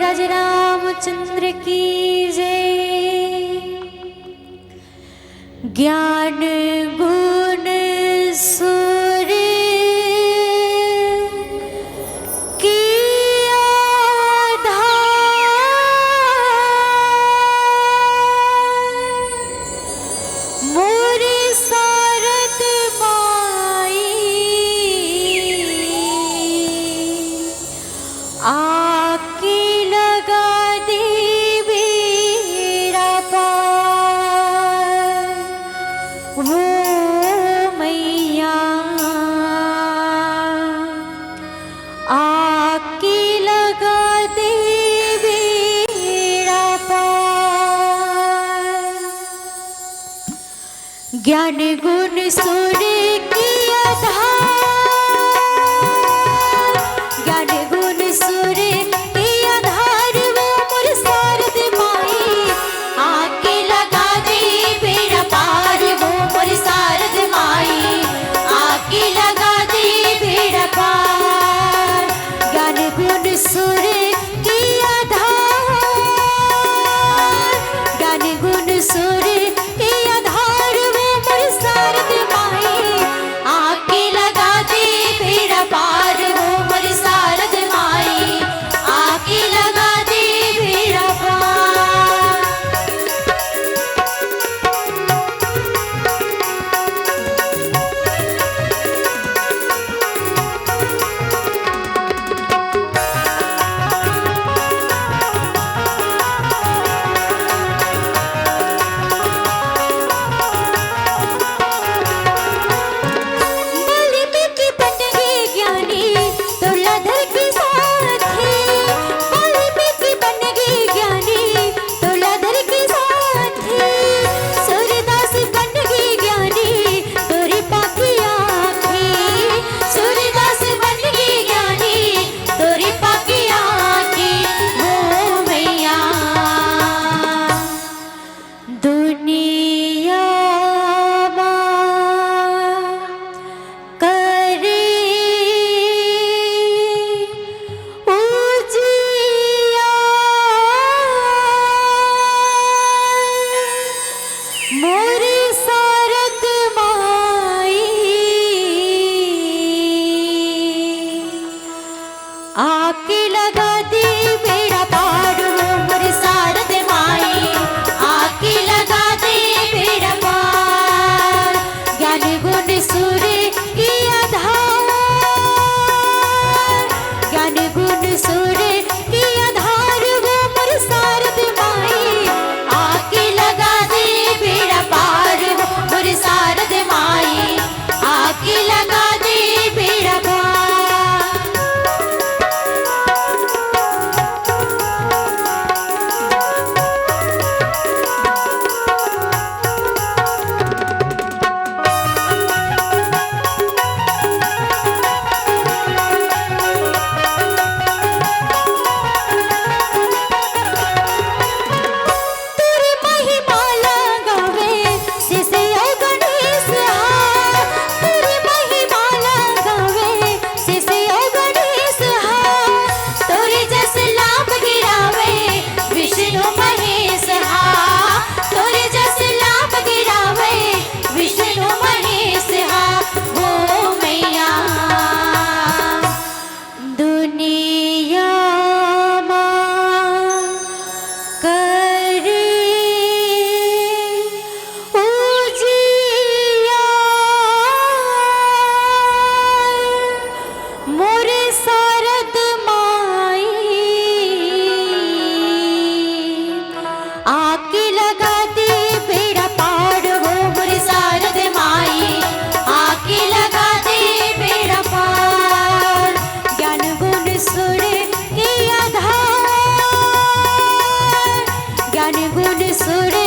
महाराज रामचंद्र की जय। ज्ञान गुण सूर्य की आधार, मोरी सारद माई आके लगा दे बेड़ा पार। वो मैया आके लगा दे बेड़ा पार। ज्ञान गुण सूर्य की आधार, ज्ञान गुण सूर्य की आधार, वो मोर सारद माई आके लगा दे बेड़ा पार। वो मोर सारद माई आके लगा दे बेड़ा पार। ज्ञान गुण सूर्य की आधार, ज्ञान गुण सूर्य की आधार, वो मोर सारद माई आके लगा दे बेड़ा पार। वो मोर सारद माई आके लगा दे बेड़ा पार। वाल्मीकि बन गए ज्ञानी तुलाधर की साथी, वाल्मीकि बन गए ज्ञानी तुलाधर की साथी। सूरदास बन गए ज्ञानी तोरी पाखी आँखी, सूरदास बन गए ज्ञानी तोरी पाखी आँखी। वो मैया दुनिया करे उजियार, मोरी सारद माई आके लगा दे बेड़ा पार। वो मोरी सारद माई आके लगा दे बेड़ा पार। ज्ञान गुण सूर्य की आधार, ज्ञान गुण सूर्य की आधार, वो मोर सारद माई आके लगा दे बेड़ा पार। वो मोर सारद माई आके लगा दे बेड़ा पार। तेरी महिमा लगावे शिष्य गणेश हार, तेरी महिमा लगावे शिष्य गणेश हार। तोरे जस लाभ गिरावे विष्णु महेश हार, तोरे जस लाभ गिरावे विष्णु महेश हार। वो मैया दुनिया करे उजियार, मोरे सारद माई आके लगा दे बेड़ा पार। वो मोरे सारद माई आके लगा दे बेड़ा पार। ज्ञान गुण सूर्य की आधार, ज्ञान गुण सूर्य